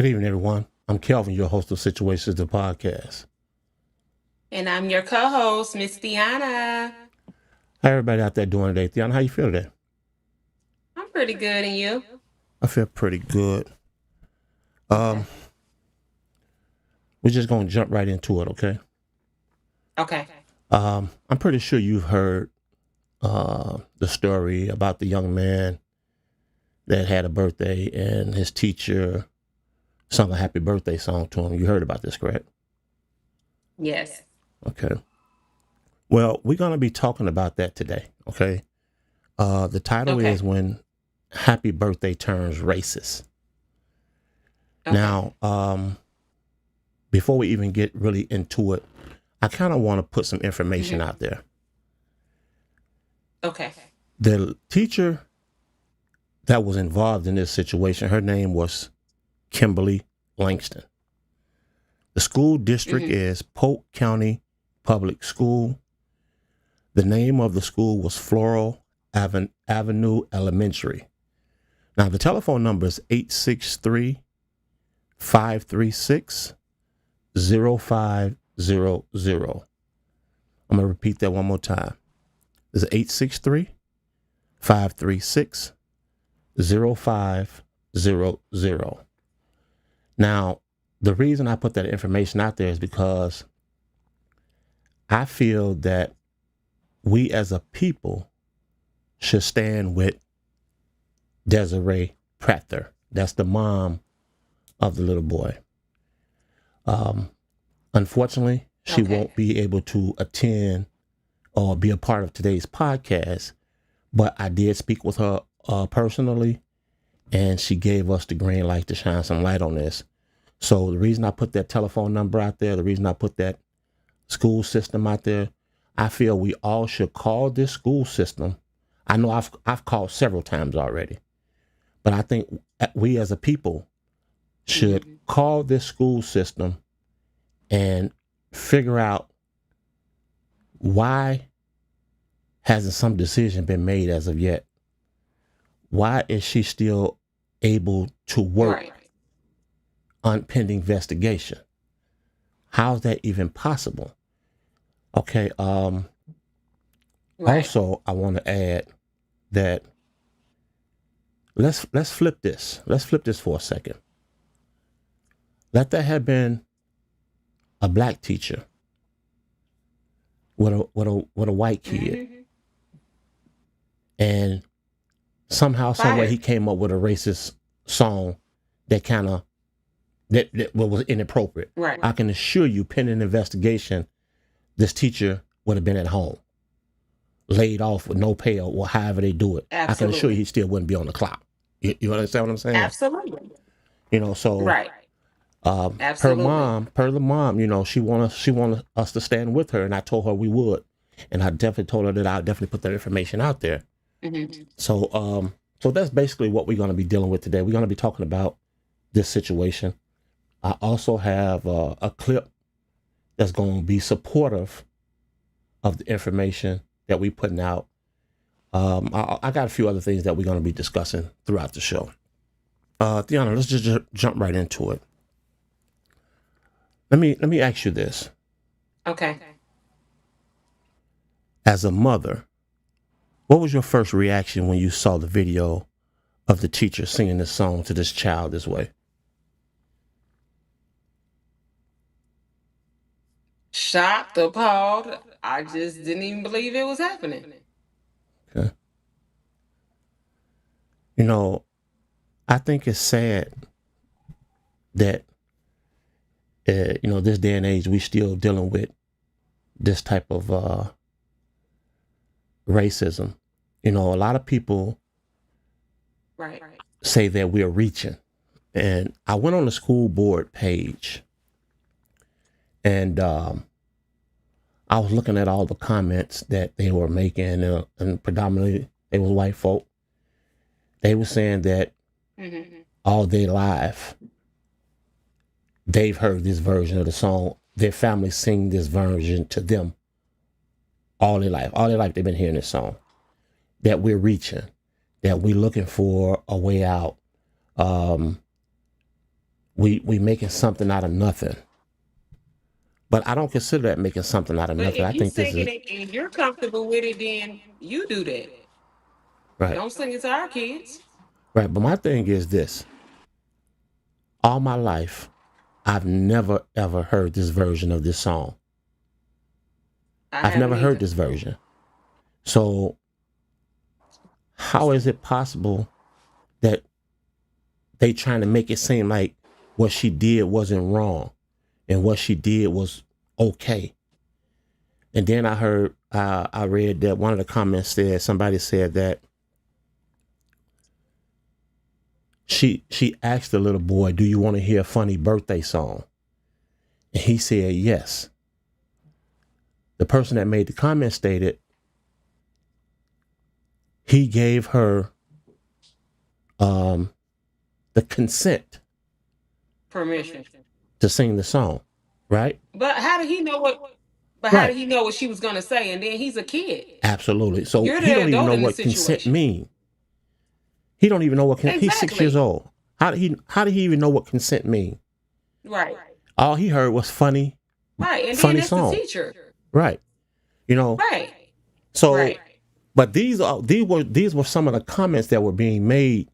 Good evening, everyone. I'm Kelvin, your host of Situations, the podcast. And I'm your co-host, Miss Deanna. How everybody out there doing today? Theon, how you feel today? I'm pretty good, and you? I feel pretty good. Okay. Um, we're just going to jump right into it, okay? Okay. I'm pretty sure you've heard the story about the young man that had a birthday and his teacher sung a happy birthday song to him. You heard about this, correct? Yes. Okay. Well, we're going to be talking about that today, okay? The title Okay. is When Happy Birthday Turns Racist. Okay. Now, before we even get really into it, I kind of want to put some information out there. Okay. The teacher that was involved in this situation, her name was Kimberly Langston. The school district is Polk County Public School. The name of the school was Floral Avenue Elementary. Now, the telephone number is 863 536 0500. I'm going to repeat that one more time. It's 863 536 0500. Now, the reason I put that information out there is because I feel that we as a people should stand with Desiree Prather. That's the mom of the little boy. Unfortunately, she won't be able to attend or be a part of today's podcast, but I did speak with her personally, and she gave us the green light to shine some light on this. So the reason I put that telephone number out there, the reason I put that school system out there, I feel we all should call this school system. I know I've called several times already, but I think we as a people should call this school system and figure out why hasn't some decision been made as of yet. Why is she still able to work on pending investigation? How's that even possible? Okay. Also, I want to add that let's flip this. Let's flip this for a second. Let that have been a black teacher with a white kid, and somehow, some way, he came up with a racist song that kind of that was inappropriate. Right. I can assure you, pending investigation, this teacher would have been at home, laid off with no pay or however they do it. I can assure you, he still wouldn't be on the clock. You understand what I'm saying? Absolutely. So Right. her Absolutely. mom, per the mom, she wanted us to stand with her, and I told her we would, and I definitely told her that I'd definitely put that information out there. So that's basically what we're going to be dealing with today. We're going to be talking about this situation. I also have a clip that's going to be supportive of the information that we're putting out. I got a few other things that we're going to be discussing throughout the show. Deanna, let's just jump right into it. Let me ask you this. Okay. As a mother, what was your first reaction when you saw the video of the teacher singing this song to this child this way? Shocked, appalled. I just didn't even believe it was happening. Okay. I think it's sad that this day and age we still dealing with this type of racism. A lot of people say that we're reaching, and I went on the school board page, and I was looking at all the comments that they were making, and predominantly they was white folk. They were saying that all day life they've heard this version of the song. Their family sing this version to them all their life. All their life they've been hearing this song. That we're reaching, that we're looking for a way out. we making something out of nothing. But I don't consider that making something out of But nothing. if I you think this singing is it and you're comfortable with it, then you do that. right. Don't sing it to our kids. Right. But my thing is this. All my life, I've never ever heard this version of this song. I I've never haven't heard either. this version. So how is it possible that they trying to make it seem like what she did wasn't wrong and what she did was okay? And then I read that one of the comments said, somebody said that she asked the little boy, "Do you want to hear a funny birthday song?" And he said yes. The person that made the comment stated he gave her the consent Permission. to sing the song, right? But how did he know what? But how Right. did he know what she was gonna say? And then he's a kid. Absolutely. So You're he the don't even adult know in the what consent situation. mean. He don't even know what he's 6 years Exactly. old. How did he even know what consent mean? Right. All he heard was funny Right. And then funny it's the song. teacher. Right. You know. Right. So Right. but these were some of the comments that were being made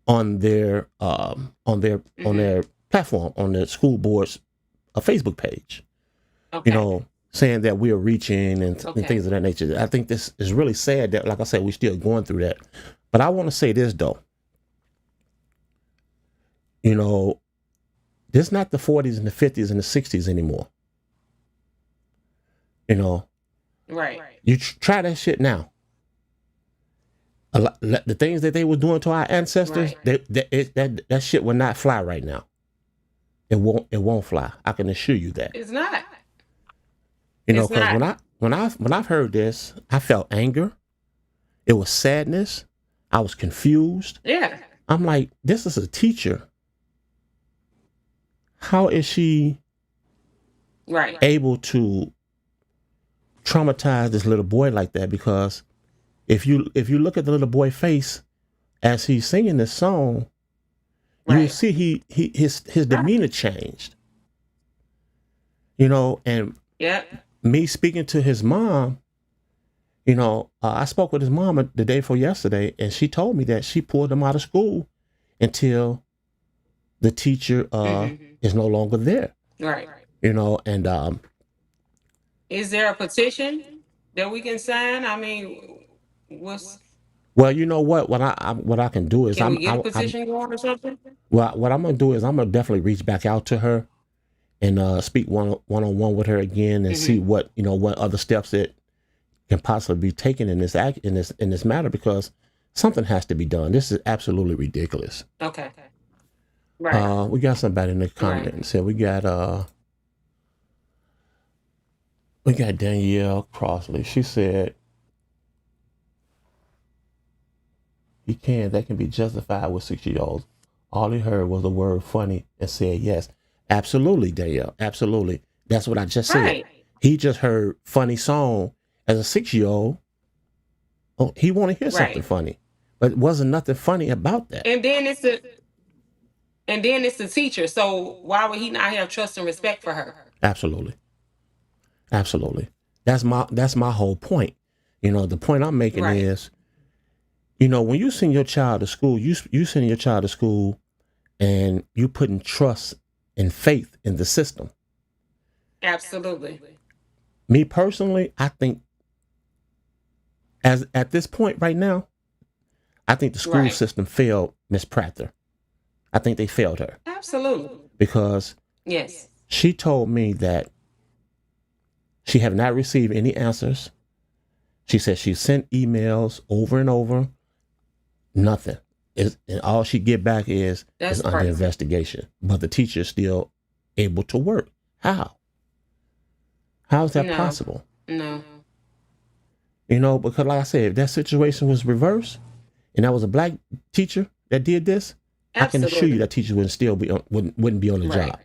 on their on their platform, on the school board's Facebook page. Okay. You know, saying that we are reaching and Okay. things of that nature. I think this is really sad that, like I said, we're still going through that. But I want to say this though. You know, this is not the 40s and the 50s and the 60s anymore. You know, Right. you try that shit now. The things that they were doing to our ancestors, Right. that shit will not fly right now. It won't fly. I can assure you that. It's not. You know, It's because not. when I've heard this, I felt anger. It was sadness. I was confused. Yeah. I'm like, this is a teacher. How is she Right. able to traumatize this little boy like that? Because if you look at the little boy's face as he's singing this song, you'll Right. see his demeanor changed. You know, and Yeah. me speaking to his mom, you know, I spoke with his mom the day before yesterday, and she told me that she pulled him out of school until the teacher is no longer there. Right. You know, and Is there a petition that we can sign? I mean, what's well, you know what what I can do is can we get a petition going or something? well, what I'm gonna do is I'm gonna definitely reach back out to her and speak one on one with her again and see what, you know, what other steps that can possibly be taken in this in this matter, because something has to be done. This is absolutely ridiculous. Okay. Right. We got somebody in the comments. Right. So we got Danielle Crossley. She said that can be justified with 6-year-olds. All he heard was the word funny and said yes. Absolutely, Danielle. Absolutely. That's what I just said. Right. He just heard funny song as a 6-year-old. Oh, he want to hear something Right. funny, but it wasn't nothing funny about that. And then it's the teacher. So why would he not have trust and respect for her? Absolutely. Absolutely. That's my whole point. You know, the point I'm making Right. is, you know, when you send your child to school, you send your child to school and you putting trust and faith in the system. Absolutely. Me personally, I think at this point right now, I think the school Right. system failed Miss Prather. I think they failed her Absolutely. because Yes. she told me that she have not received any answers. She said she sent emails over and over, nothing. And all she get back is That's under crazy. investigation. But the teacher is still able to work. How? How is that No. possible? No. You know, because like I said, if that situation was reversed and that was a black teacher that did this, I can assure you Absolutely. that teacher wouldn't still be wouldn't be on the Right. job.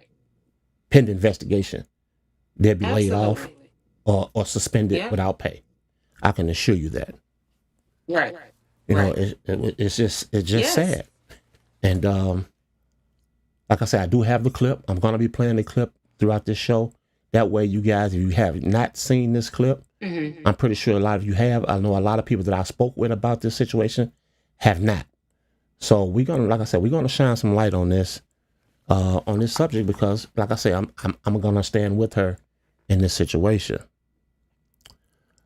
Pending investigation. They'd be laid off Absolutely. or suspended Yeah. without pay. I can assure you that. Right. You know, Right. it's just Yes. sad. And Like I said, I do have the clip. I'm going to be playing the clip throughout this show. That way, you guys, if you have not seen this clip, I'm pretty sure a lot of you have. I know a lot of people that I spoke with about this situation have not. So we're gonna, like I said, we're gonna shine some light on this subject because, like I said, I'm gonna stand with her in this situation.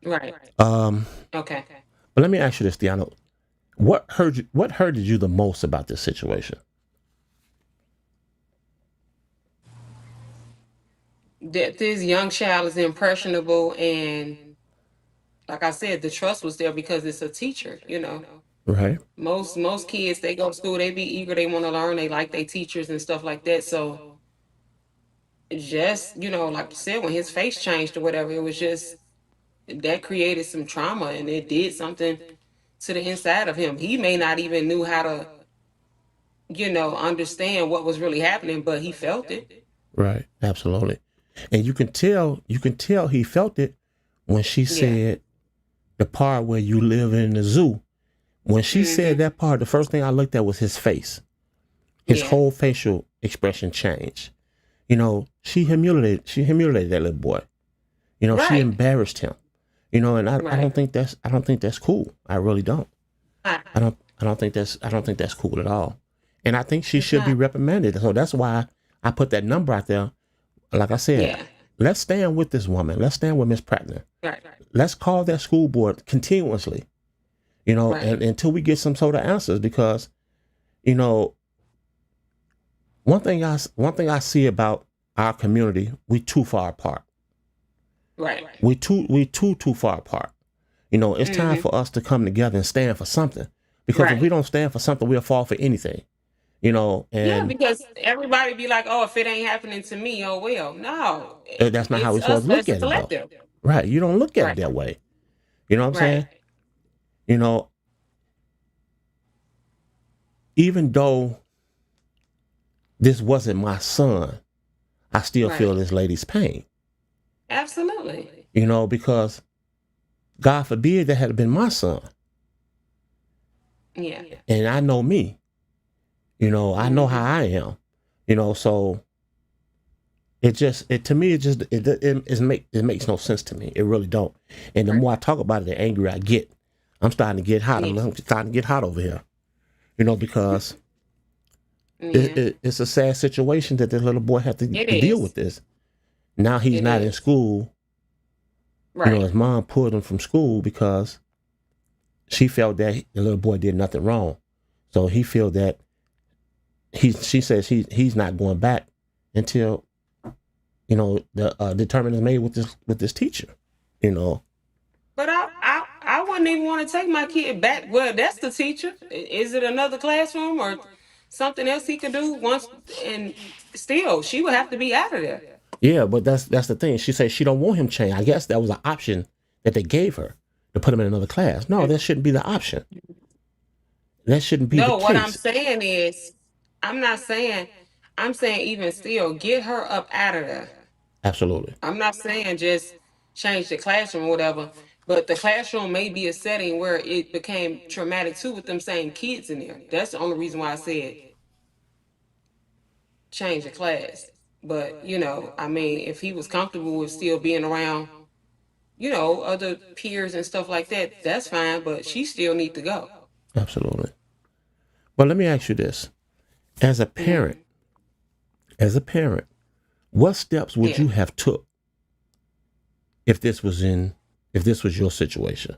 Right. Um, Okay. but let me ask you this, Deanna. What hurted you the most about this situation? That this young child is impressionable, and like I said, the trust was there because it's a teacher. Right, Most kids, they go to school, they be eager, they want to learn, they like their teachers and stuff like that. So just like you said, when his face changed or whatever, it was just that created some trauma, and it did something to the inside of him. He may not even knew how to understand what was really happening, but he felt it. right, absolutely. And you can tell he felt it when she Yeah. said the part where you live in the zoo. When she said Mm-hmm. that part, the first thing I looked at was his face. His Yeah. whole facial expression changed. She humiliated that little boy. She Right. embarrassed him. And I Right. don't think that's cool. I really don't. Not. I don't think that's cool at all. And I think she It's should be not. reprimanded. So that's why I put that number out there. Like I said, Yeah. let's stand with this woman. Let's stand with Miss Prattner. Right. Let's call that school board continuously. Right. And until we get some sort of answers, because you know one thing I see about our community, we too far apart. Right. We too far apart. It's time Mm-hmm. for us to come together and stand for something. Because if we Right. don't stand for something, we'll fall for anything. Yeah, And because everybody be like, "Oh, if it ain't happening to me, oh well." No, that's not how it's we're supposed us to look as a at it, though. collective. Right? You don't look at it Right. that way. You know what I'm Right. saying? You know, even though this wasn't my son, I still feel Right. this lady's pain. Absolutely. Because God forbid that had been my son. Yeah. And I know me. I know how Mm-hmm. I am. So to me it makes no sense to me. It really don't. And the Right. more I talk about it, the angrier I get. I'm starting to get hot. Yeah. I'm starting to get hot over here. Because Yeah. it's a sad situation that this little boy had to It deal with is. this. Now he's It not in is. school. Right. His mom pulled him from school because she felt that the little boy did nothing wrong. So he feel that she says he's not going back until the determination is made with this teacher. You know, But I wouldn't even want to take my kid back. Well, that's the teacher. Is it another classroom or something else he could do once? And still, she would have to be out of there. yeah, but that's the thing. She says she don't want him changed. I guess that was an option that they gave her to put him in another class. No, that shouldn't be the option. That shouldn't be the No, what I'm case. saying is, I'm not saying, I'm saying even still, get her up out of there. Absolutely, I'm not saying just change the classroom or whatever, but the classroom may be a setting where it became traumatic too with them same kids in there. That's the only reason why I said change the class. But, I mean, if he was comfortable with still being around, other peers and stuff like that, that's fine, but she still need to go. absolutely. But let me ask you this: as a parent, Mm, as a parent, what steps would yeah. you have took if this was your situation?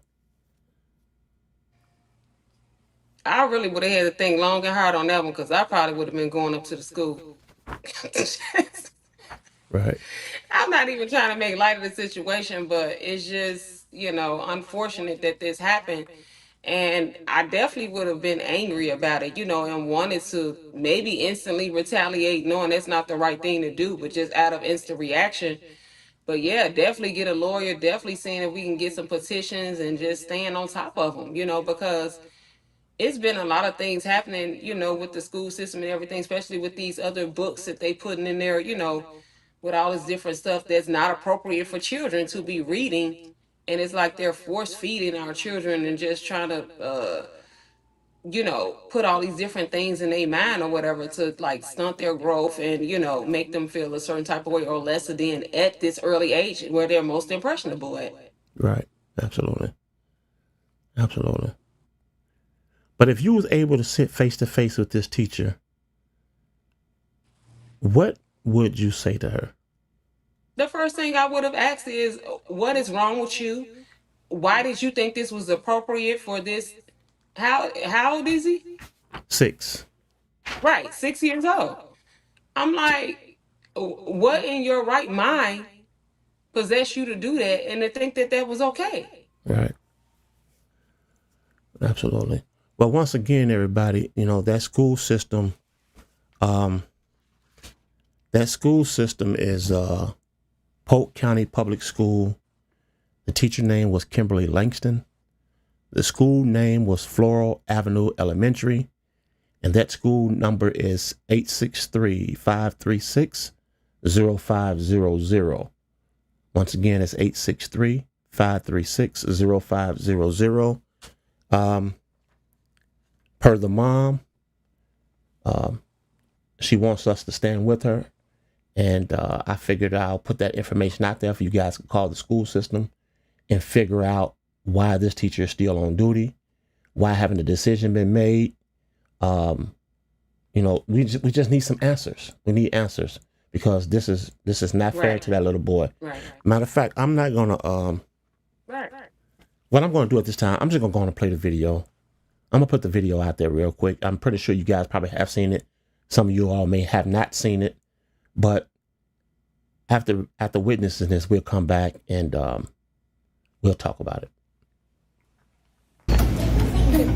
I really would have had to think long and hard on that one because I probably would have been going up to the school. Right. I'm not even trying to make light of the situation, but it's just, unfortunate that this happened. And I definitely would have been angry about it, and wanted to maybe instantly retaliate, knowing that's not the right thing to do, but just out of instant reaction. But yeah, definitely get a lawyer, definitely seeing if we can get some petitions and just staying on top of them, because it's been a lot of things happening, with the school system and everything, especially with these other books that they putting in there, with all this different stuff that's not appropriate for children to be reading. And it's like they're force feeding our children and just trying to put all these different things in their mind or whatever to like stunt their growth and, make them feel a certain type of way or lesser than at this early age where they're most impressionable at. Right. Absolutely. Absolutely. But if you was able to sit face to face with this teacher, what would you say to her? The first thing I would have asked is, what is wrong with you? Why did you think this was appropriate for this? How old is he? 6. Right, 6 years old. I'm like, what in your right mind possessed you to do that and to think that that was okay? Right. Absolutely. Well, once again, everybody, that school system, um, is Polk County Public School. The teacher name was Kimberly Langston. The school name was Floral Avenue Elementary. And that school number is 863-536-0500. Once again, it's 863-536-0500. Per the mom, she wants us to stand with her. And I figured I'll put that information out there for you guys to call the school system and figure out why this teacher is still on duty, why haven't a decision been made. We just need some answers. We need answers because this is not fair to that little boy. Right. Matter of fact, I'm not gonna Right. what I'm gonna do at this time, I'm just gonna go on and play the video. I'm gonna put the video out there real quick. I'm pretty sure you guys probably have seen it. Some of you all may have not seen it, but after witnessing this, we'll come back and we'll talk about it.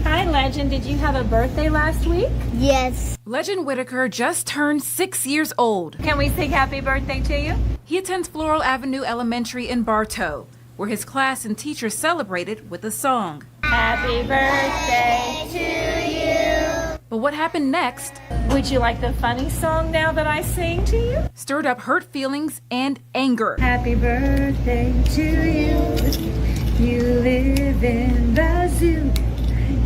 Hi, Legend. Did you have a birthday last week? Yes. Legend Whitaker just turned 6 years old. Can we sing happy birthday to you? He attends Floral Avenue Elementary in Bartow, where his class and teachers celebrated with a song. Happy birthday to you. But what happened next Would you like the funny song now that I sing to you? stirred up hurt feelings and anger. Happy birthday to you. You live in the zoo.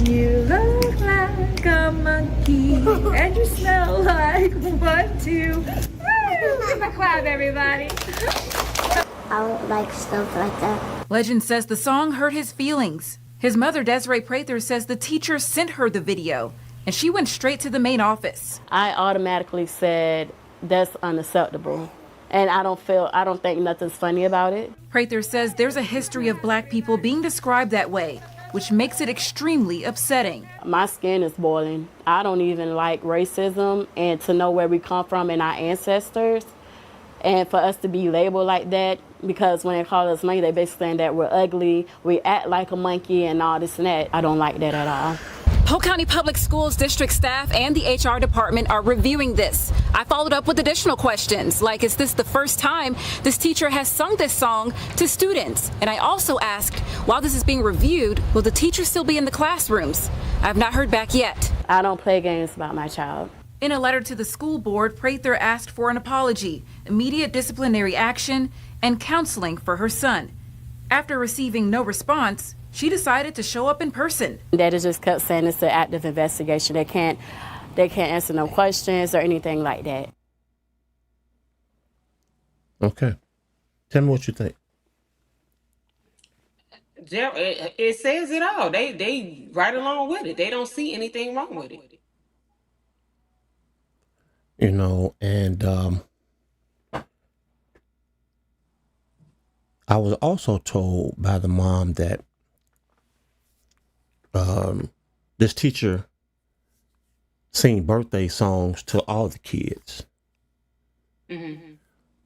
You look like a monkey. And you smell like 1, 2. Woo! Give a clap, everybody. I would like stuff like that. Legend says the song hurt his feelings. His mother, Desiree Prather, says the teacher sent her the video, and she went straight to the main office. I automatically said, that's unacceptable. And I don't think nothing's funny about it. Prather says there's a history of black people being described that way, which makes it extremely upsetting. My skin is boiling. I don't even like racism, and to know where we come from and our ancestors, and for us to be labeled like that, because when they call us monkey, they basically saying that we're ugly, we act like a monkey and all this and that. I don't like that at all. Polk County Public Schools district staff and the HR department are reviewing this. I followed up with additional questions, like, is this the first time this teacher has sung this song to students? And I also asked, while this is being reviewed, will the teacher still be in the classrooms? I have not heard back yet. I don't play games about my child. In a letter to the school board, Prather asked for an apology, immediate disciplinary action, and counseling for her son. After receiving no response, she decided to show up in person. They just kept saying it's an active investigation. They can't answer no questions or anything like that. Okay. Tell me what you think. It says it all. They right along with it. They don't see anything wrong with it. And I was also told by the mom that this teacher sing birthday songs to all the kids. Mm-hmm.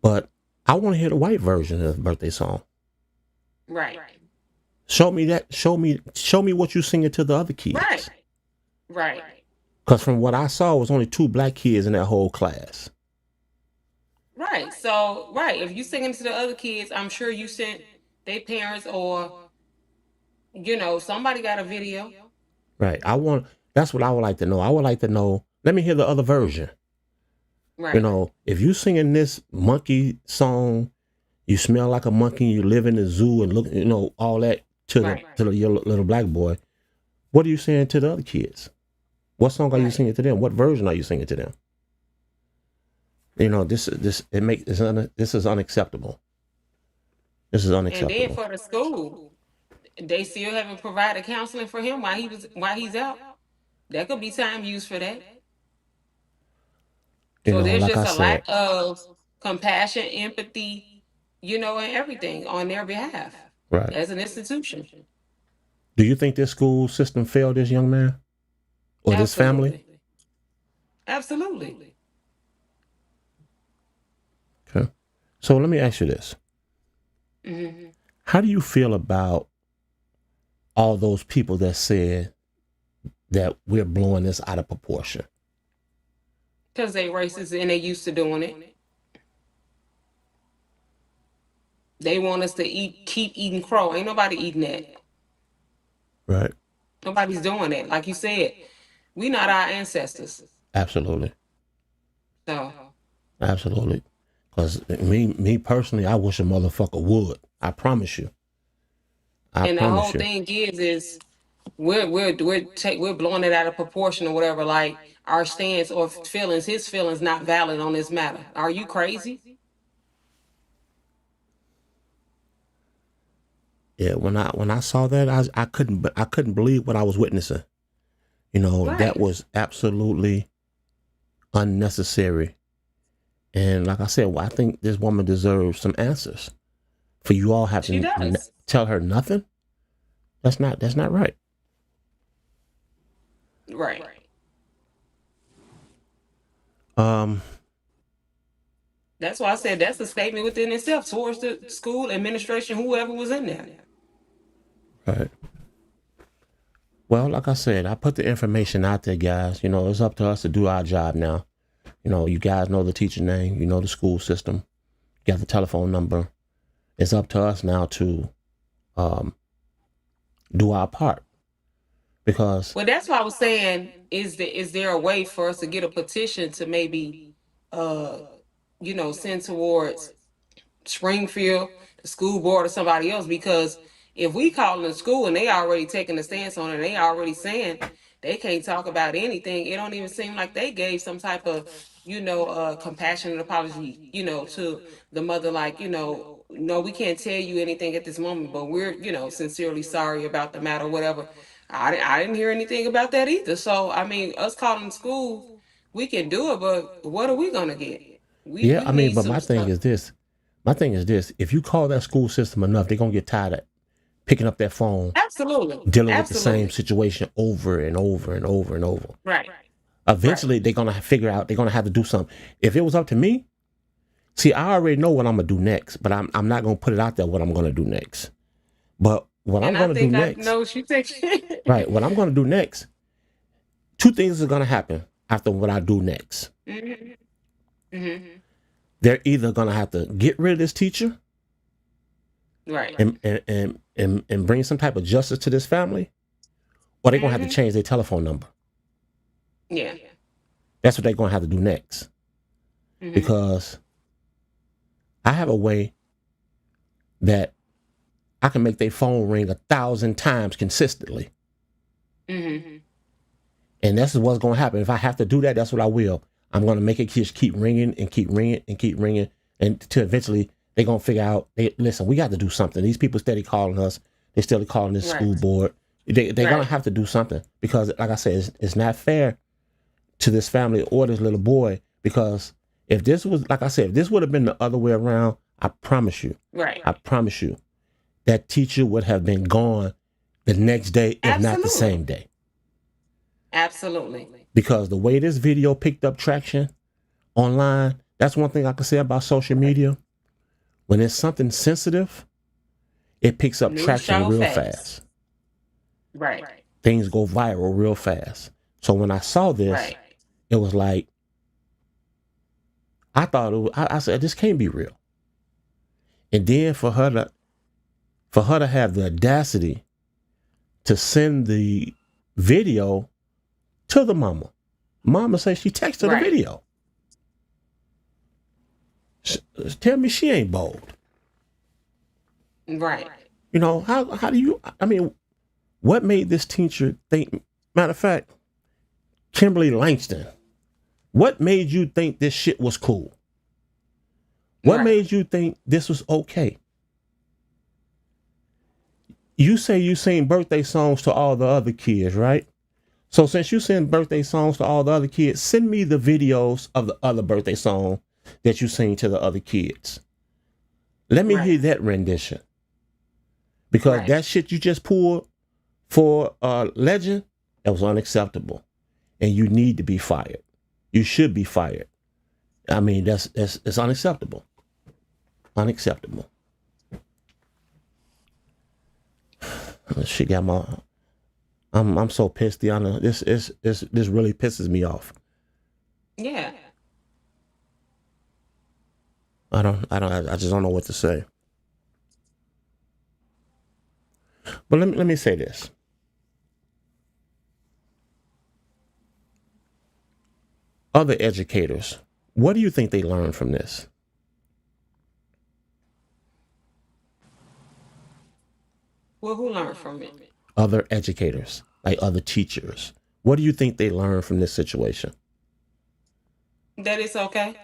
But I want to hear the white version of the birthday song. Right. Show me that. Show me what you singing to the other kids. Right. Because from what I saw, it was only 2 black kids in that whole class. Right. So, if you singing to the other kids, I'm sure you sent their parents or, somebody got a video. Right. That's what I would like to know. I would like to know, let me hear the other version. Right. If you singing this monkey song, you smell like a monkey, you live in the zoo and look, all that to your little black boy, what are you saying to the other kids? What song are you singing to them? What version are you singing to them? This is unacceptable. This is unacceptable. And then for the school, they still haven't provided counseling for him while he's out. That could be time used for that. So there's Like I just a said, lack of compassion, empathy, and everything on their behalf right. as an institution. Do you think this school system failed this young man or this family? Absolutely. Okay. So let me ask you this. Mm-hmm. How do you feel about all those people that said that we're blowing this out of proportion? Because they racist and they used to doing it. They want us to keep eating crow. Ain't nobody eating that. Right. Nobody's doing that. Like you said, we not our ancestors. Absolutely. So. Absolutely. Because me personally, I wish a motherfucker would. I promise you. And the whole thing is we're blowing it out of proportion or whatever. Like our stance or feelings, his feelings not valid on this matter. Are you crazy? Yeah, when I saw that, I couldn't believe what I was witnessing. Right. That was absolutely unnecessary. And like I said, I think this woman deserves some answers. For you all having to tell her nothing, that's not right. Right. That's why I said that's a statement within itself towards the school administration, whoever was in there. Right. Well, like I said, I put the information out there, guys. It's up to us to do our job now. You guys know the teacher name, you know the school system, you got the telephone number. It's up to us now to do our part. Because that's why I was saying, is there a way for us to get a petition to maybe send towards Springfield, the school board, or somebody else? Because if we call the school and they already taking a stance on it, they already saying they can't talk about anything, it don't even seem like they gave some type of compassionate apology to the mother, like no, we can't tell you anything at this moment, but we're sincerely sorry about the matter, whatever. I didn't hear anything about that either. So I mean, us calling school, we can do it, but what are we gonna get? We need but some my thing is this. If you call that school system enough, they're gonna get tired of picking up that phone, dealing with the same situation over and over and over and over. Right. Eventually, they're gonna figure out they're gonna have to do something. If it was up to me, see, I already know what I'm gonna do next, but I'm not gonna put it out there what I'm gonna do next. But what I'm gonna do next, right? What I'm gonna do next, two things are gonna happen after what I do next. Mm-hmm. Mm-hmm. They're either gonna have to get rid of this teacher, right, and bring some type of justice to this family, or they're gonna have to change their telephone number. Yeah, that's what they're gonna have to do next, because I have a way that I can make their phone ring 1,000 times consistently. Mm-hmm. And that's what's going to happen. If I have to do that, that's what I will. I'm going to make it just keep ringing and keep ringing and keep ringing until eventually they're going to figure out, listen, we got to do something. These people steady calling us. They're still calling this school board. They're going to have to do something, because, like I said, it's not fair to this family or this little boy, because if this was, like I said, if this would have been the other way around, I promise you, that teacher would have been gone the next day, if not the same day. Absolutely. Because the way this video picked up traction online, that's one thing I can say about social media. When it's something sensitive, it picks up traction real fast. Right. Things go viral real fast. So when I saw this, it was like, I thought I said, this can't be real. And then for her to have the audacity to send the video to the mama. Mama says she texted the video. Tell me she ain't bold. Right. How do you, what made this teacher think, matter of fact, Kimberly Langston, what made you think this shit was cool? What made you think this was okay? You say you sing birthday songs to all the other kids, right? So since you sing birthday songs to all the other kids, send me the videos of the other birthday song that you sing to the other kids. Let me hear that rendition. Because that shit you just pulled for Legend, that was unacceptable. And you need to be fired. You should be fired. I mean, that's unacceptable. Unacceptable. She got my. I'm so pissed, Deanna. This really pisses me off. Yeah. I just don't know what to say. But let me say this. Other educators, what do you think they learned from this? Well, who learned from it? Other educators, like other teachers. What do you think they learned from this situation? That it's okay.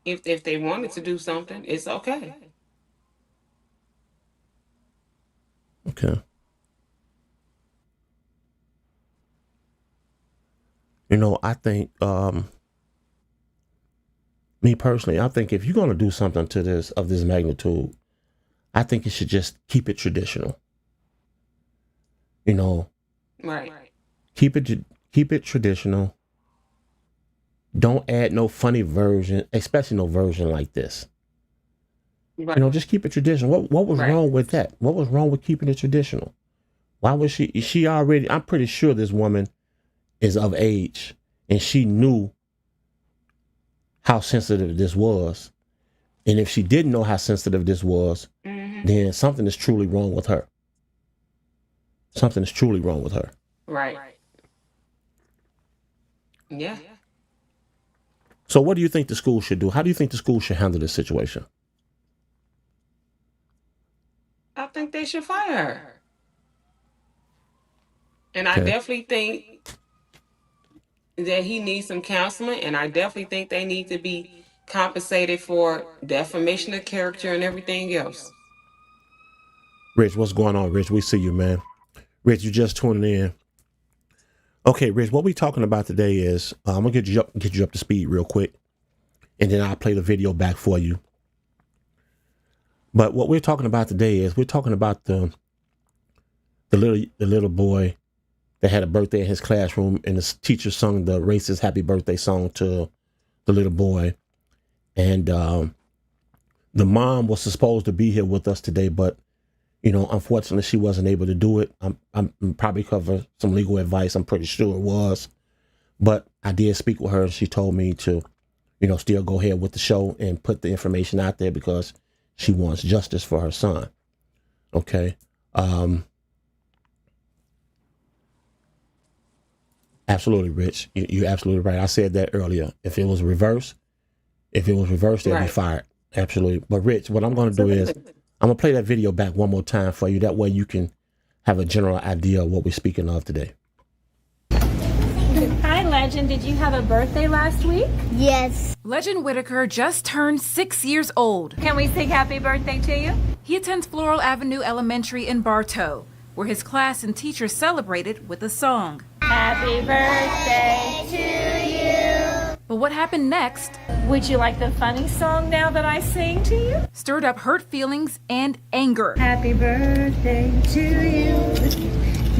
If they wanted to do something, it's okay. Okay. You know, I think, me personally, I think if you're going to do something to this, of this magnitude, I think you should just keep it traditional. You know, Right. keep it traditional. Don't add no funny version, especially no version like this. Right. You know, just keep it traditional. What was Right. wrong with that? What was wrong with keeping it traditional? Why was she already, I'm pretty sure this woman is of age and she knew how sensitive this was. And if she didn't know how sensitive this was, then something is truly wrong with her. Something is truly wrong with her. Right. Yeah. So what do you think the school should do? How do you think the school should handle this situation? I think they should fire her. And I Okay. definitely think that he needs some counseling, and I definitely think they need to be compensated for defamation of character and everything else. Rich, what's going on, Rich? We see you, man. Rich, you just tuning in. Okay, Rich, what we talking about today is, I'm gonna get you up to speed real quick, and then I'll play the video back for you. But what we're talking about today is we're talking about the little boy that had a birthday in his classroom, and the teacher sung the racist happy birthday song to the little boy. And the mom was supposed to be here with us today, but you know, unfortunately, she wasn't able to do it. I'm probably cover some legal advice. I'm pretty sure it was, but I did speak with her, and she told me to, you know, still go ahead with the show and put the information out there because she wants justice for her son. Okay. Absolutely, Rich. You're absolutely right. I said that earlier. If it was reversed, they'd be fired. Absolutely. But Rich, what I'm going to do is I'm going to play that video back one more time for you. That way you can have a general idea of what we're speaking of today. Hi, Legend. Did you have a birthday last week? Yes. Legend Whitaker just turned 6 years old. Can we sing happy birthday to you? He attends Floral Avenue Elementary in Bartow, where his class and teachers celebrated with a song. Happy birthday to you. But what happened next Would you like the funny song now that I sing to you? stirred up hurt feelings and anger. Happy birthday to you.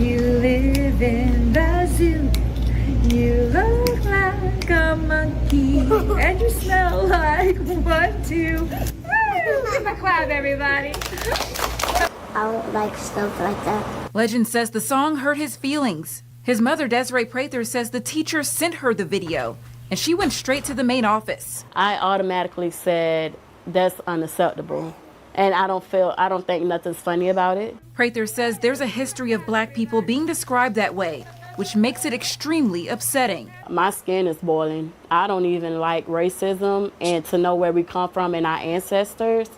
You live in the zoo. You look like a monkey. And you smell like 1, 2. Woo! Give a clap, everybody. I don't like stuff like that. Legend says the song hurt his feelings. His mother, Desiree Prather, says the teacher sent her the video, and she went straight to the main office. I automatically said, that's unacceptable. And I don't think nothing's funny about it. Prather says there's a history of black people being described that way, which makes it extremely upsetting. My skin is boiling. I don't even like racism, and to know where we come from and our ancestors,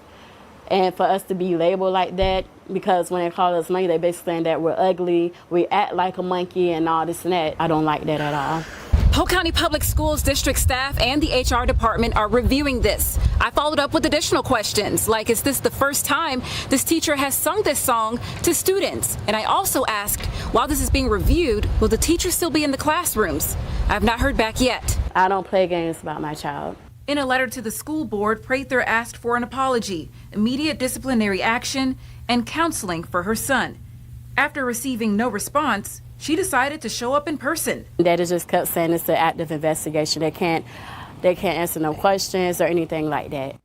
and for us to be labeled like that because when they call us monkey, they basically saying that we're ugly, we act like a monkey and all this and that. I don't like that at all. Polk County Public Schools district staff and the HR department are reviewing this. I followed up with additional questions, like is this the first time this teacher has sung this song to students? And I also asked, while this is being reviewed, will the teacher still be in the classrooms? I have not heard back yet. I don't play games about my child. In a letter to the school board, Prather asked for an apology, immediate disciplinary action, and counseling for her son. After receiving no response, she decided to show up in person. They just kept saying it's an active investigation. They can't answer no questions or anything like that.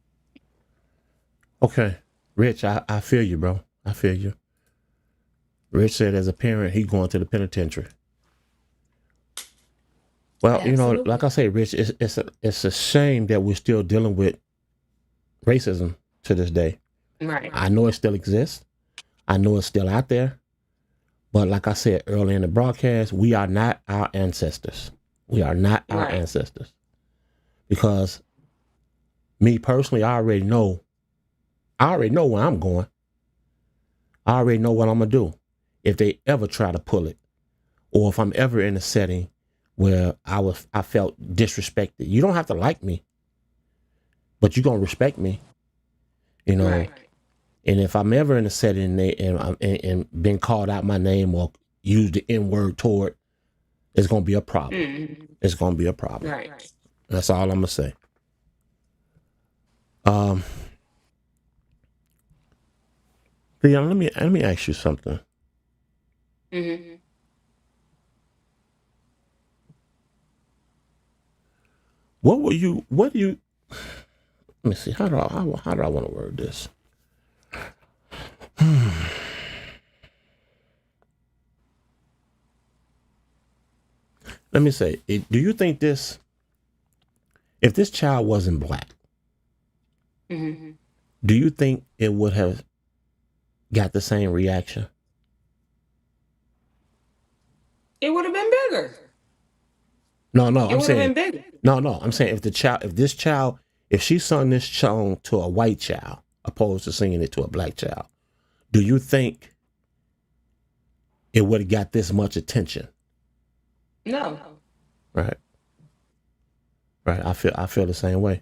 Okay, Rich, I feel you, bro. I feel you. Rich said as a parent, he's going to the penitentiary. Well, you know, like I say, Rich, it's a shame that we're still dealing with racism to this day. Right. I know it still exists. I know it's still out there. But like I said earlier in the broadcast, we are not our ancestors. We are not our ancestors. Because me personally, I already know where I'm going. I already know what I'm going to do if they ever try to pull it, or if I'm ever in a setting where I felt disrespected. You don't have to like me, but you're going to respect me, you know. Right. And if I'm ever in a setting and been called out my name or used the N-word toward, it's going to be a problem. Mm-hmm. It's going to be a problem. Right. That's all I'm going to say. Leon, let me ask you something. Mm-hmm. What do you, let me see, how do I want to word this? Let me say, do you think if this child wasn't black, mm-hmm. do you think it would have got the same reaction? It would have been bigger. No, I'm saying, I'm saying if she sung this song to a white child opposed to singing it to a black child, do you think it would have got this much attention? No. Right. I feel the same way.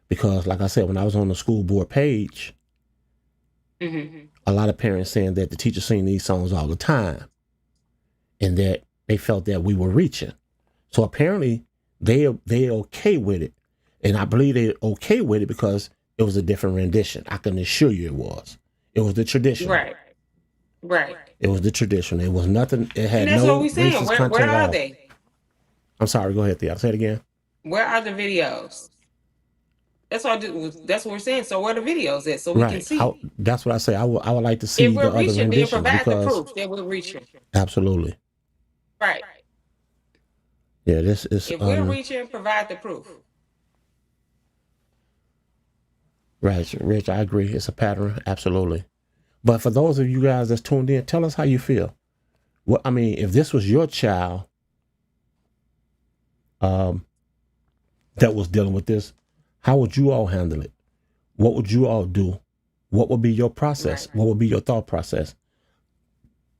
Because like I said, when I was on the school board page, mm-hmm. a lot of parents saying that the teachers sing these songs all the time and that they felt that we were reaching. So apparently they're okay with it. And I believe they're okay with it because it was a different rendition. I can assure you it was. It was the tradition. Right. It was the tradition. It was nothing. It had and that's no what we're saying. Where are they? I'm sorry. Go ahead, Thea. Say it again. Where are the videos? That's what we're saying. So where are the videos at? So we can see. That's what I say. I would like to see if we're the other reaching, renditions. Then provide the proof that we're reaching. Absolutely. Right. Yeah, this is. If we're reaching, provide the proof. Right, Rich, I agree. It's a pattern. Absolutely. But for those of you guys that's tuned in, tell us how you feel. Well, I mean, if this was your child that was dealing with this, how would you all handle it? What would you all do? What would be your process? Right. What would be your thought process?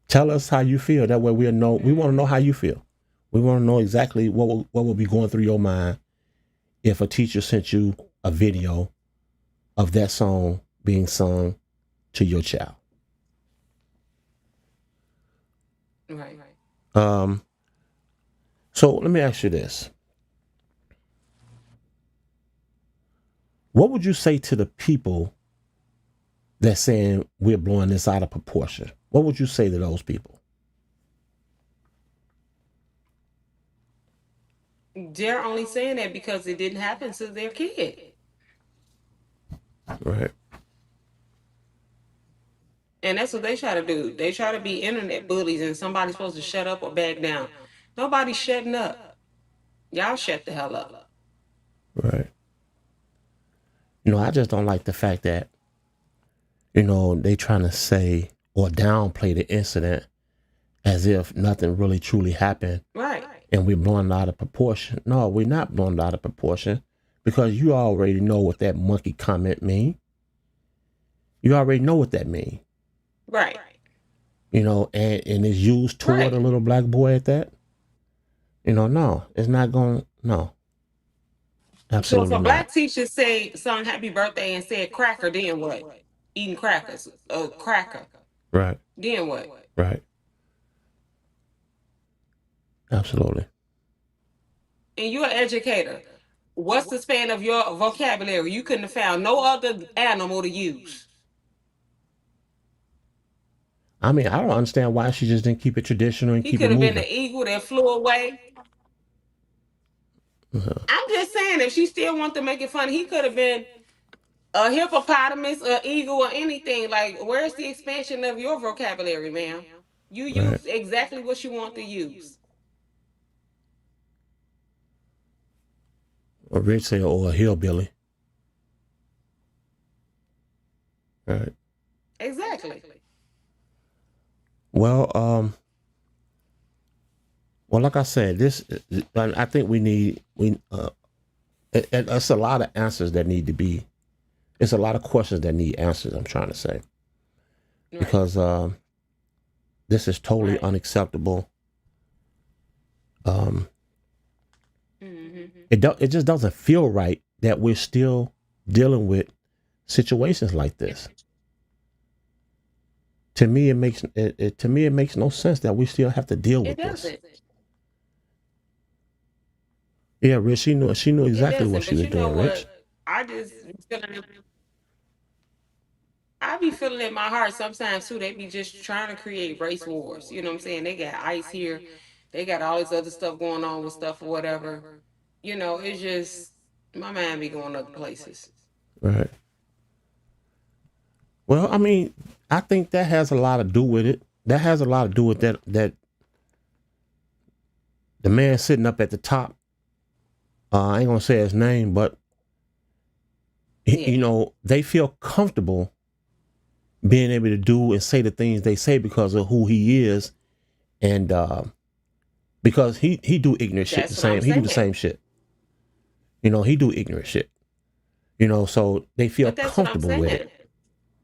Tell us how you feel. That way we want to know how you feel. We want to know exactly what will be going through your mind if a teacher sent you a video of that song being sung to your child. Right. So let me ask you this. What would you say to the people that's saying we're blowing this out of proportion? What would you say to those people? They're only saying that because it didn't happen to their kid. Right. And that's what they try to do. They try to be internet bullies and somebody's supposed to shut up or back down. Nobody's shutting up. Y'all shut the hell up. Right. You know, I just don't like the fact that, you know, they trying to say or downplay the incident as if nothing really truly happened. Right. And we're blowing it out of proportion. No, we're not blowing it out of proportion because you already know what that monkey comment mean. You already know what that mean. Right. And it's used toward a little black boy at that. No, it's not going. No, So if absolutely a not. black teacher say sung happy birthday and said cracker, then what? Eating crackers, a cracker. Right. Then what? Right. Absolutely. And you're an educator. What's the span of your vocabulary? You couldn't have found no other animal to use. I mean, I don't understand why she just didn't keep it traditional and He keep it could have been moving. the eagle that flew away. I'm just saying, if she still wants to make it fun, he could have been a hippopotamus, an eagle, or anything. Like, where's the expansion of your vocabulary, ma'am? You Right. use exactly what you want to use. Or Rich say, or a hillbilly. Right. Exactly. Well, like I said, I think it's a lot of answers that need to be. It's a lot of questions that need answers. I'm trying to say Right. because this is totally unacceptable. It just doesn't feel right that we're still dealing with situations like this. To me, it makes no sense that we still have to deal with It this. doesn't. Yeah, Rich, she knew exactly It what doesn't. she But was you know doing, Rich. what? I be feeling in my heart sometimes too. They be just trying to create race wars. You know what I'm saying? They got ICE here. They got all this other stuff going on with stuff or whatever. It's just my mind be going other places. Right. Well, I mean, I think that has a lot to do with it. That has a lot to do with that the man sitting up at the top. I ain't gonna say his name, but they feel comfortable being able to do and say the things they say because of who he is, and because he do ignorant shit the That's what I'm same. He do the saying. same shit. He do ignorant shit. So they feel But that's what I'm comfortable with saying. it.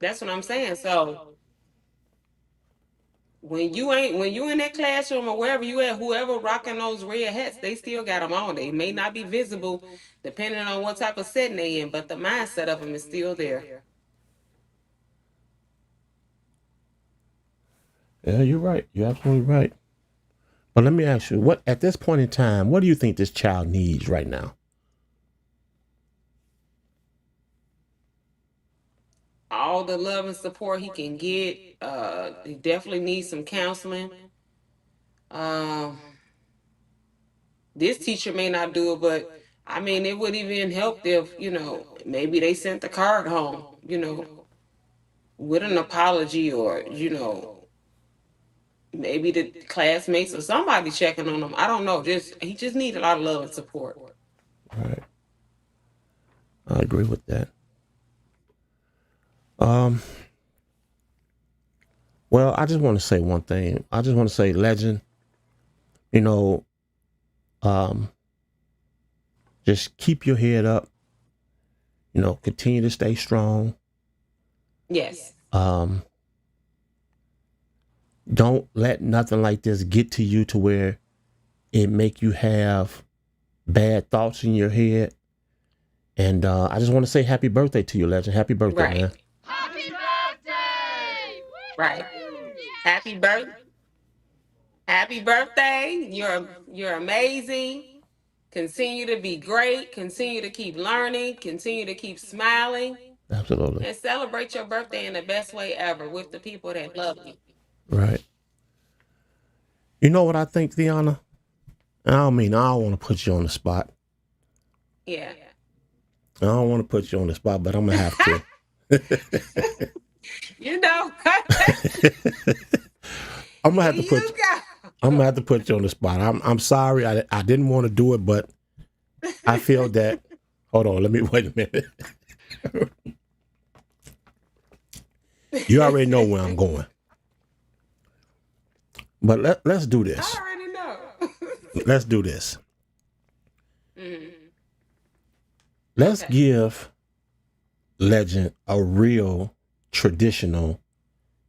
That's what I'm saying. So when you in that classroom or wherever you at, whoever rocking those red hats, they still got them on. They may not be visible depending on what type of setting they in, but the mindset of them is still there. Yeah, you're right. You're absolutely right. But let me ask you, what at this point in time, what do you think this child needs right now? All the love and support he can get. He definitely needs some counseling. Um, this teacher may not do it, but I mean, it would even help if maybe they sent the card home, with an apology, or maybe the classmates or somebody checking on him. I don't know. He just needs a lot of love and support. All right. I agree with that. Um, well, I just want to say one thing. I just want to say, Legend, you know, um, just keep your head up. Continue to stay strong. Yes. Don't let nothing like this get to you to where it make you have bad thoughts in your head. And I just want to say happy birthday to you, Legend. Happy birthday, Right. man. Happy birthday! Right. Happy birthday. Happy birthday. You're amazing. Continue to be great. Continue to keep learning. Continue to keep smiling. Absolutely. And celebrate your birthday in the best way ever with the people that love you. Right. You know what I think, Deanna? I don't want to put you on the spot. Yeah. I don't want to put you on the spot, but I'm going to have to. You know. I'm gonna have to Here put. you go. I'm gonna have to put you on the spot. I'm sorry. I didn't want to do it, but I feel that. Hold on. Let me wait a minute. You already know where I'm going. But let's do this. I already know. Let's do this. Let's give Legend a real traditional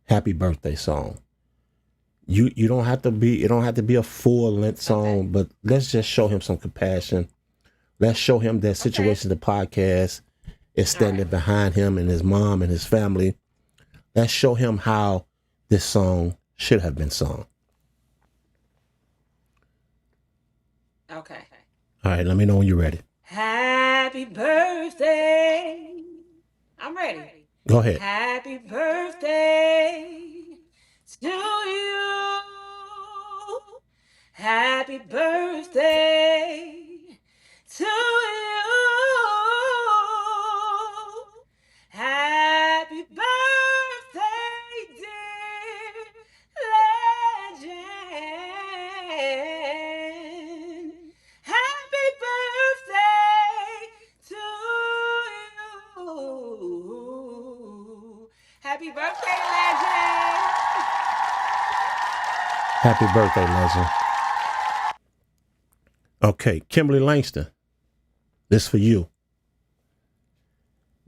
happy birthday song. You don't have to be, it don't have to be a full length song, but let's just show him some compassion. Let's show him that Situation the Podcast is standing behind him and his mom and his family. Let's show him how this song should have been sung. Okay. All right, let me know when you're ready. Happy birthday. I'm ready. Go ahead. Happy birthday to you. Happy birthday to you. Happy birthday, dear legend. Happy birthday to you. Happy birthday, legend. Happy birthday, legend. Okay, Kimberly Langston, this for you.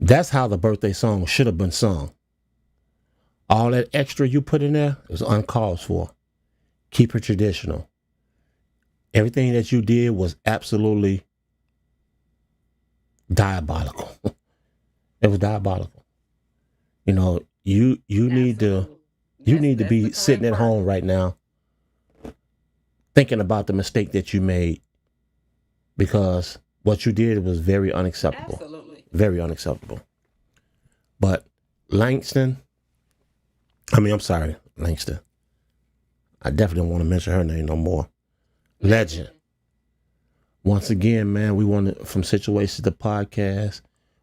That's how the birthday song should have been sung. All that extra you put in there is uncalled for. Keep it traditional. Everything that you did was absolutely diabolical. It was diabolical. You know, you need to be sitting at home right now thinking about the mistake that you made, because what you did was very unacceptable. Absolutely. Very unacceptable. But Langston, I definitely don't want to mention her name no more. Legend. Once again, man, we want to, from Situations the Podcast,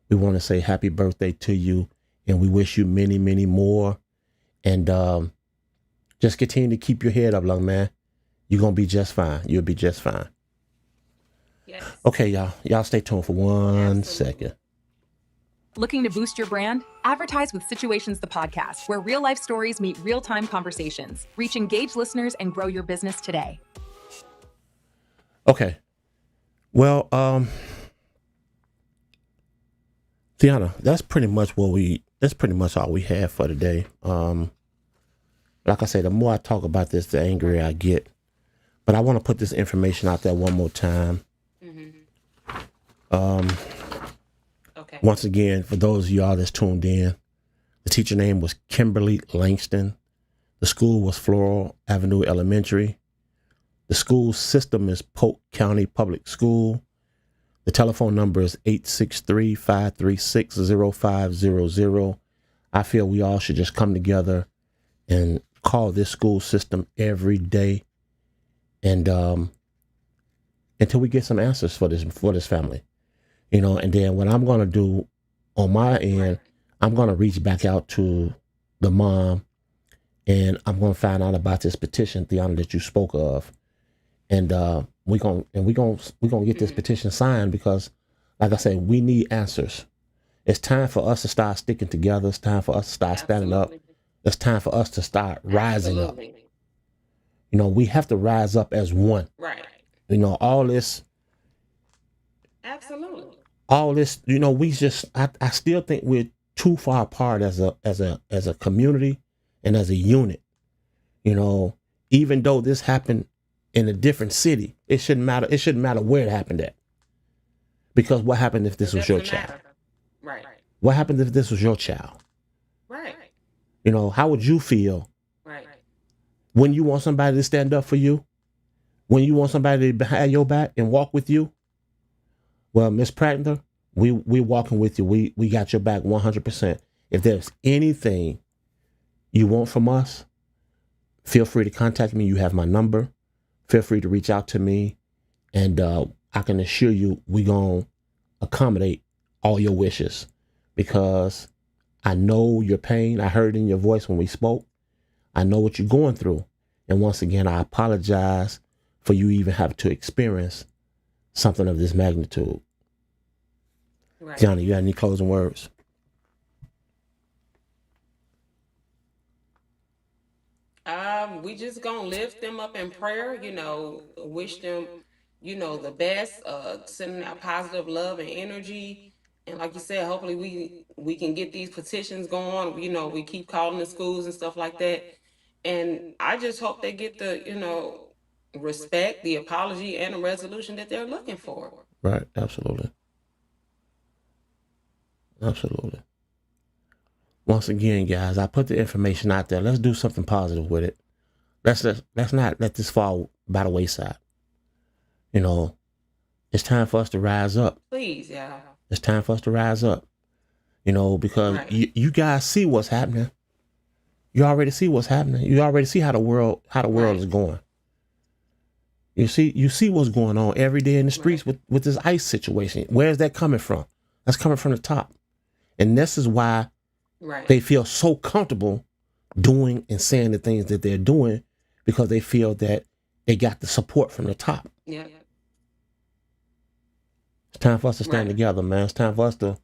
we want to say happy birthday to you, and we wish you many, many more. And just continue to keep your head up, young man. You're going to be just fine. You'll be just fine. Yes. Okay, y'all. Y'all stay tuned for one second. Looking to boost your brand? Advertise with Situations the Podcast, where real-life stories meet real-time conversations. Reach engaged listeners and grow your business today. Okay. Well, Tiana, that's pretty much all we have for today. Like I say, the more I talk about this, the angrier I get. But I want to put this information out there one more time. Okay. Once again, for those of y'all that's tuned in, the teacher name was Kimberly Langston. The school was Floral Avenue Elementary. The school system is Polk County Public School. The telephone number is 863-536-0500. I feel we all should just come together and call this school system every day, and until we get some answers for this family, you know. And then what I'm gonna do on my end, I'm gonna reach back out to the mom, and I'm gonna find out about this petition, Tiana, that you spoke of, and we're gonna get this petition signed, because, like I say, we need answers. It's time for us to start sticking together. It's time for us to start standing up. It's time for us to start rising up. You know, we have to rise up as one. Right. You know, all this, you know, I still think we're too far apart as a community and as a unit. You know, even though this happened in a different city, it shouldn't matter. It shouldn't matter where it happened at. Because what happened if this was your child? Right. What happened if this was your child? Right. You know, how would you feel? Right. When you want somebody to stand up for you? When you want somebody to have your back and walk with you? Well, Miss Pratner, we're walking with you. We got your back 100%. If there's anything you want from us, feel free to contact me. You have my number. Feel free to reach out to me. And I can assure you we're going to accommodate all your wishes, because I know your pain. I heard it in your voice when we spoke. I know what you're going through. And once again, I apologize for you even having to experience something of this magnitude. Right. Johnny, you got any closing words? We just gonna lift them up in prayer, you know, wish them, you know, the best, sending out positive love and energy. And like you said, hopefully we can get these petitions going. You know, we keep calling the schools and stuff like that. And I just hope they get the, respect, the apology, and the resolution that they're looking for. Right. Absolutely. Absolutely. Once again, guys, I put the information out there. Let's do something positive with it. Let's not let this fall by the wayside. You know, it's time for us to rise up. Please, yeah. It's time for us to rise up. You know, because Right. you guys see what's happening. You already see what's happening. You already see how the world Right. is going. You see what's going on every day in the streets Right. with this ICE situation. Where is that coming from? That's coming from the top. And this is why Right. they feel so comfortable doing and saying the things that they're doing, because they feel that they got the support from the top. Yeah. It's time for us to stand Right. together, man. It's time for us to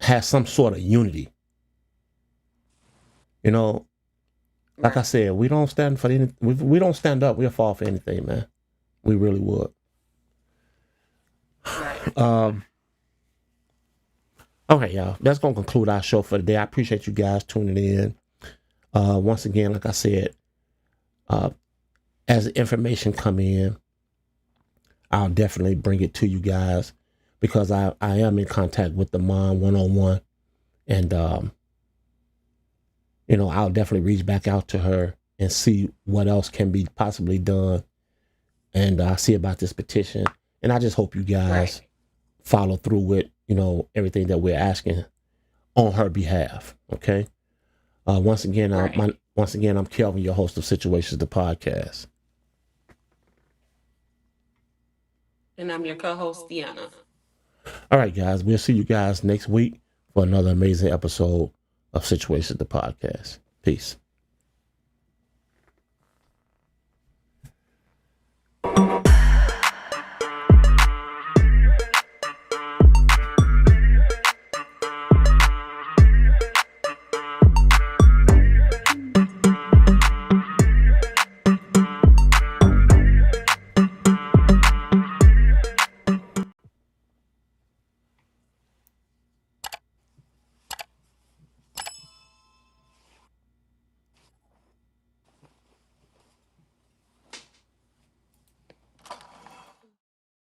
have some sort of unity. You know, like I Right. said, we don't stand for any. We don't stand up. We'll fall for anything, man. We really would. Right. Okay, y'all. That's gonna conclude our show for today. I appreciate you guys tuning in. Once again, like I said, as the information come in, I'll definitely bring it to you guys, because I am in contact with the mom one-on-one, and you know, I'll definitely reach back out to her and see what else can be possibly done, and see about this petition. And I just hope you guys follow through with, you know, everything that we're asking on her behalf. Okay. Once again, I'm Kelvin, your host of Situations, the podcast. And I'm your co-host, Deanna. All right, guys. We'll see you guys next week for another amazing episode of Situations, the podcast. Peace.